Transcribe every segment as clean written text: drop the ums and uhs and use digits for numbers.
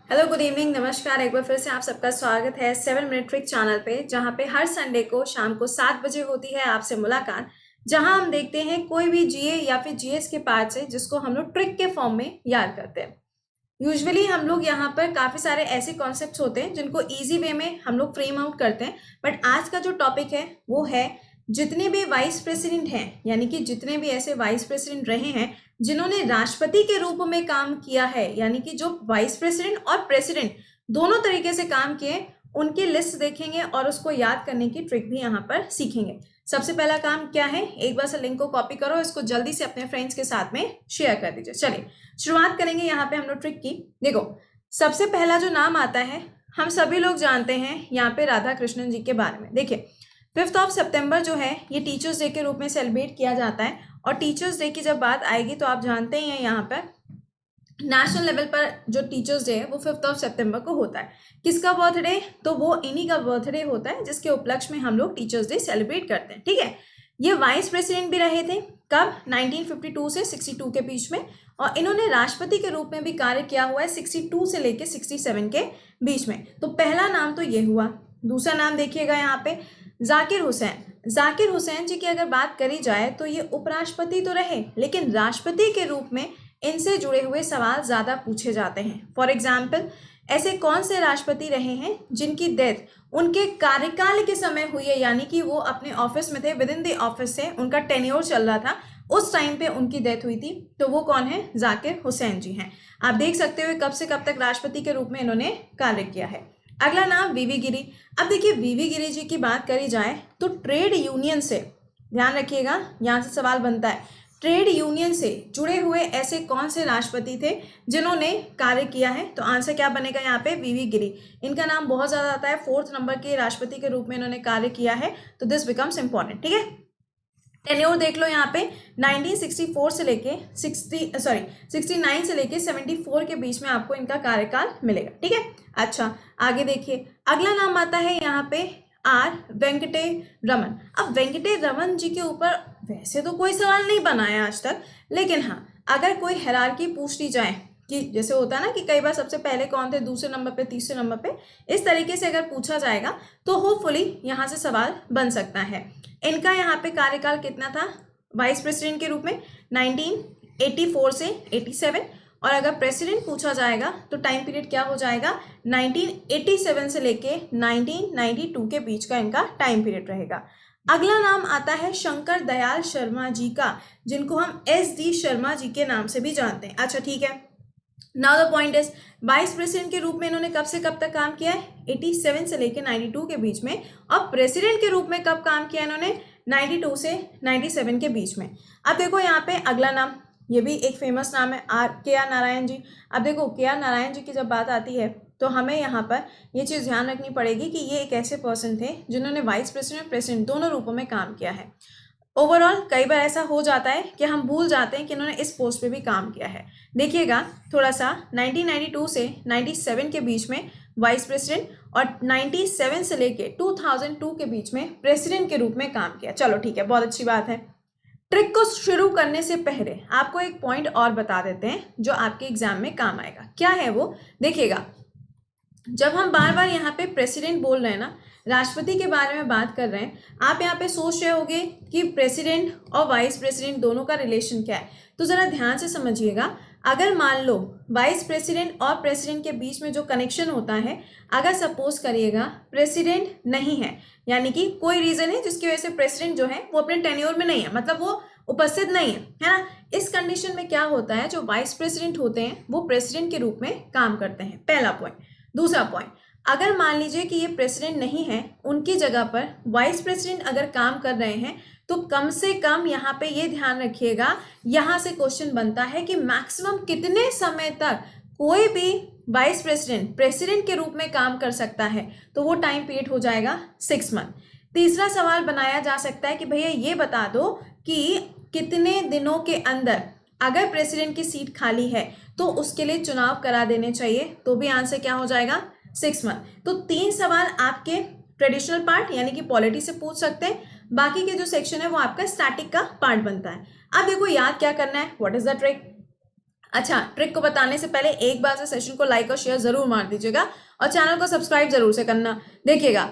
Hello, good evening, नमस्कार। एक बार फिर से आप सबका स्वागत है 7 मिनट ट्रिक चैनल पे, जहाँ पे हर संडे को शाम को 7 बजे होती है आपसे मुलाकात, जहाँ हम देखते हैं कोई भी जीए या फिर जीएस के पार्ट से जिसको हम लोग ट्रिक के फॉर्म में याद करते हैं। यूजुअली हम लोग यहाँ पर काफ़ी सारे ऐसे कॉन्सेप्ट्स होते हैं जिनको इजी वे में हम लोग फ्रेम आउट करते हैं। बट आज का जो टॉपिक है वो है जितने भी वाइस प्रेसिडेंट हैं, यानी कि जितने भी ऐसे वाइस प्रेसिडेंट रहे हैं जिन्होंने राष्ट्रपति के रूप में काम किया है, यानी कि जो वाइस प्रेसिडेंट और प्रेसिडेंट दोनों तरीके से काम किए, उनकी लिस्ट देखेंगे और उसको याद करने की ट्रिक भी यहाँ पर सीखेंगे। सबसे पहला काम क्या है, एक बार से लिंक को कॉपी करो, इसको जल्दी से अपने फ्रेंड्स के साथ में शेयर कर दीजिए। चलिए शुरुआत करेंगे यहाँ पे हम लोग ट्रिक की। देखो, सबसे पहला जो नाम आता है हम सभी लोग जानते हैं यहाँ पे राधा कृष्णन जी के बारे में। देखिए, 5 सितंबर जो है ये टीचर्स डे के रूप में सेलिब्रेट किया जाता है। और टीचर्स डे की जब बात आएगी तो आप जानते ही हैं यहाँ पर नेशनल लेवल पर जो टीचर्स डे है वो 5 सितंबर को होता है। किसका बर्थडे? तो वो इन्हीं का बर्थडे होता है जिसके उपलक्ष्य में हम लोग टीचर्स डे सेलिब्रेट करते हैं। ठीक है, ये वाइस प्रेसिडेंट भी रहे थे। कब? 1952 से 62 के बीच में। और इन्होंने राष्ट्रपति के रूप में भी कार्य किया हुआ है 62 से लेके 67 के बीच में। तो पहला नाम तो ये हुआ। दूसरा नाम देखिएगा यहाँ पे, जाकिर हुसैन। जाकिर हुसैन जी की अगर बात करी जाए तो ये उपराष्ट्रपति तो रहे, लेकिन राष्ट्रपति के रूप में इनसे जुड़े हुए सवाल ज़्यादा पूछे जाते हैं। फॉर एग्जाम्पल, ऐसे कौन से राष्ट्रपति रहे हैं जिनकी डेथ उनके कार्यकाल के समय हुई है, यानी कि वो अपने ऑफिस में थे, विद इन द ऑफिस से उनका टेन्योर चल रहा था, उस टाइम पे उनकी डेथ हुई थी। तो वो कौन है? जाकिर हुसैन जी हैं। आप देख सकते हो कब से कब तक राष्ट्रपति के रूप में इन्होंने कार्य किया है। अगला नाम वीवी गिरी। अब देखिए, वीवी गिरी जी की बात करी जाए तो ट्रेड यूनियन से, ध्यान रखिएगा यहाँ से सवाल बनता है, ट्रेड यूनियन से जुड़े हुए ऐसे कौन से राष्ट्रपति थे जिन्होंने कार्य किया है? तो आंसर क्या बनेगा यहाँ पे? वीवी गिरी। इनका नाम बहुत ज्यादा आता है, 4th नंबर के राष्ट्रपति के रूप में इन्होंने कार्य किया है। तो दिस बिकम्स इंपॉर्टेंट। ठीक है, टेन्योर देख लो यहाँ पे 1964 से लेके 69 से लेके 74 के बीच में आपको इनका कार्यकाल मिलेगा। ठीक है, अच्छा आगे देखिए, अगला नाम आता है यहाँ पे आर वेंकटे रमन। अब वेंकटे रमन जी के ऊपर वैसे तो कोई सवाल नहीं बना है आज तक, लेकिन हाँ, अगर कोई हायरार्की पूछ ली जाए कि जैसे होता है ना कि कई बार सबसे पहले कौन थे, दूसरे नंबर पे, तीसरे नंबर पे, इस तरीके से अगर पूछा जाएगा तो होपफुली यहाँ से सवाल बन सकता है। इनका यहाँ पे कार्यकाल कितना था वाइस प्रेसिडेंट के रूप में? 1984 से 87। और अगर प्रेसिडेंट पूछा जाएगा तो टाइम पीरियड क्या हो जाएगा? 1987 से लेके 1992 के बीच का इनका टाइम पीरियड रहेगा। अगला नाम आता है शंकर दयाल शर्मा जी का, जिनको हम SD शर्मा जी के नाम से भी जानते हैं। अच्छा ठीक है, now the point is, vice president के रूप में इन्होंने कब से कब तक काम किया है? 87 से लेके 92 के बीच में। और प्रेसिडेंट के रूप में कब काम किया इन्होंने? 92 से 97 के बीच में। अब देखो यहाँ पे अगला नाम, ये भी एक फेमस नाम है, KR नारायण जी। अब देखो, KR नारायण जी की जब बात आती है तो हमें यहाँ पर ये चीज़ ध्यान रखनी पड़ेगी कि ये एक ऐसे पर्सन थे जिन्होंने वाइस प्रेसिडेंट और प्रेसिडेंट दोनों रूपों में काम किया है। ओवरऑल कई बार ऐसा हो जाता है कि हम भूल जाते हैं कि इन्होंने इस पोस्ट पे भी काम किया है। देखिएगा थोड़ा सा, 1992 से 97 के बीच में वाइस प्रेसिडेंट और 97 से लेके 2002 के बीच में प्रेसिडेंट के रूप में काम किया। चलो ठीक है, बहुत अच्छी बात है। ट्रिक को शुरू करने से पहले आपको एक पॉइंट और बता देते हैं जो आपके एग्जाम में काम आएगा। क्या है वो? देखिएगा, जब हम बार बार यहाँ पे प्रेसिडेंट बोल रहे हैं ना, राष्ट्रपति के बारे में बात कर रहे हैं, आप यहाँ पे सोच रहे होंगे कि प्रेसिडेंट और वाइस प्रेसिडेंट दोनों का रिलेशन क्या है। तो जरा ध्यान से समझिएगा, अगर मान लो वाइस प्रेसिडेंट और प्रेसिडेंट के बीच में जो कनेक्शन होता है, अगर सपोज करिएगा प्रेसिडेंट नहीं है, यानी कि कोई रीजन है जिसकी वजह से प्रेसिडेंट जो है वो अपने टेन्योर में नहीं है, मतलब वो उपस्थित नहीं है ना, इस कंडीशन में क्या होता है, जो वाइस प्रेसिडेंट होते हैं वो प्रेसिडेंट के रूप में काम करते हैं। पहला पॉइंट। दूसरा पॉइंट, अगर मान लीजिए कि ये प्रेसिडेंट नहीं है, उनकी जगह पर वाइस प्रेसिडेंट अगर काम कर रहे हैं, तो कम से कम यहाँ पे ये ध्यान रखिएगा, यहाँ से क्वेश्चन बनता है कि मैक्सिमम कितने समय तक कोई भी वाइस प्रेसिडेंट प्रेसिडेंट के रूप में काम कर सकता है, तो वो टाइम पीरियड हो जाएगा 6 मंथ। तीसरा सवाल बनाया जा सकता है कि भैया ये बता दो कि कितने दिनों के अंदर अगर प्रेसिडेंट की सीट खाली है तो उसके लिए चुनाव करा देने चाहिए, तो भी आंसर क्या हो जाएगा? 6 मंथ। तो 3 सवाल आपके ट्रेडिशनल पार्ट यानी कि पॉलिटी से पूछ सकते हैं, बाकी के जो सेक्शन है वो आपका स्टैटिक का पार्ट बनता है। अब देखो याद क्या करना है, व्हाट इज द ट्रिक। अच्छा, ट्रिक को बताने से पहले एक बार से सेशन को लाइक और शेयर जरूर मार दीजिएगा और चैनल को सब्सक्राइब जरूर से करना। देखिएगा,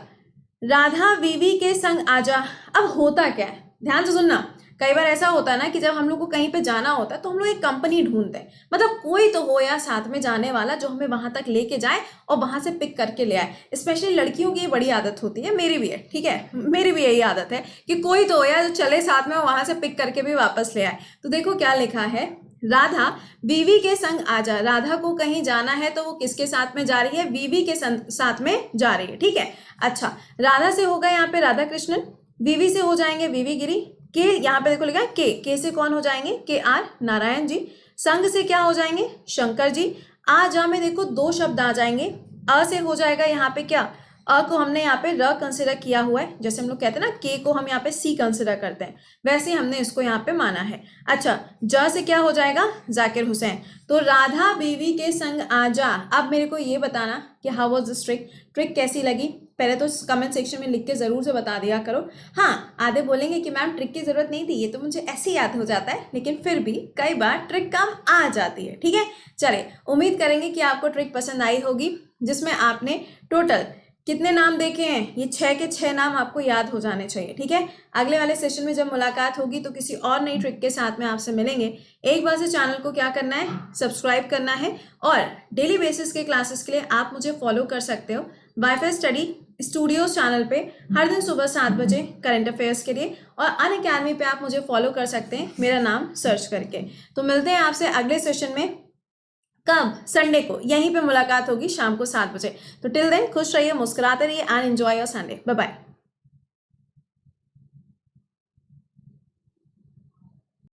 राधा वीवी के संग आजा। अब होता क्या है, ध्यान से सुनना। कई बार ऐसा होता है ना कि जब हम लोग को कहीं पे जाना होता है तो हम लोग एक कंपनी ढूंढते हैं, मतलब कोई तो हो या साथ में जाने वाला जो हमें वहां तक लेके जाए और वहां से पिक करके ले आए। स्पेशली लड़कियों की ये बड़ी आदत होती है, मेरी भी है, ठीक है, मेरी भी यही आदत है कि कोई तो हो या जो चले साथ में वहां से पिक करके भी वापस ले आए। तो देखो क्या लिखा है, राधा वीवी के संग आजा। राधा को कहीं जाना है तो वो किसके साथ में जा रही है, वीवी के साथ में जा रही है, ठीक है। अच्छा, राधा से होगा यहाँ पे राधा कृष्णन, वीवी से हो जाएंगे वीवी गिरी, के यहाँ पे देखो लिखा है के से कौन हो जाएंगे, के आर नारायण जी। संग से क्या हो जाएंगे, शंकर जी। आ जा में देखो दो शब्द आ जाएंगे, अ से हो जाएगा यहाँ पे क्या, अ को हमने यहाँ पे र कंसिडर किया हुआ है, जैसे हम लोग कहते हैं ना के को हम यहाँ पे सी कंसिडर करते हैं, वैसे हमने इसको यहाँ पे माना है। अच्छा, ज से क्या हो जाएगा, जाकिर हुसैन। तो राधा बीवी के संग आजा। अब मेरे को ये बताना कि हाउ वाज दिस ट्रिक कैसी लगी, पहले तो कमेंट सेक्शन में लिख के जरूर से बता दिया करो। हाँ, आधे बोलेंगे कि मैम ट्रिक की जरूरत नहीं थी, ये तो मुझे ऐसे ही याद हो जाता है, लेकिन फिर भी कई बार ट्रिक काम आ जाती है, ठीक है। चले, उम्मीद करेंगे कि आपको ट्रिक पसंद आई होगी, जिसमें आपने टोटल कितने नाम देखे हैं, ये 6 के 6 नाम आपको याद हो जाने चाहिए, ठीक है। अगले वाले सेशन में जब मुलाकात होगी तो किसी और नई ट्रिक के साथ में आपसे मिलेंगे। एक बार से चैनल को क्या करना है, सब्सक्राइब करना है, और डेली बेसिस के क्लासेस के लिए आप मुझे फॉलो कर सकते हो वाईफाई स्टडी स्टूडियोज चैनल पे, हर दिन सुबह 7 बजे करंट अफेयर्स के लिए, और अनअकैडमी पे आप मुझे फॉलो कर सकते हैं मेरा नाम सर्च करके। तो मिलते हैं आपसे अगले सेशन में, कब, संडे को, यहीं पे मुलाकात होगी शाम को 7 बजे। तो टिल देन खुश रहिए, मुस्कुराते रहिए and enjoy your Sunday. Bye bye.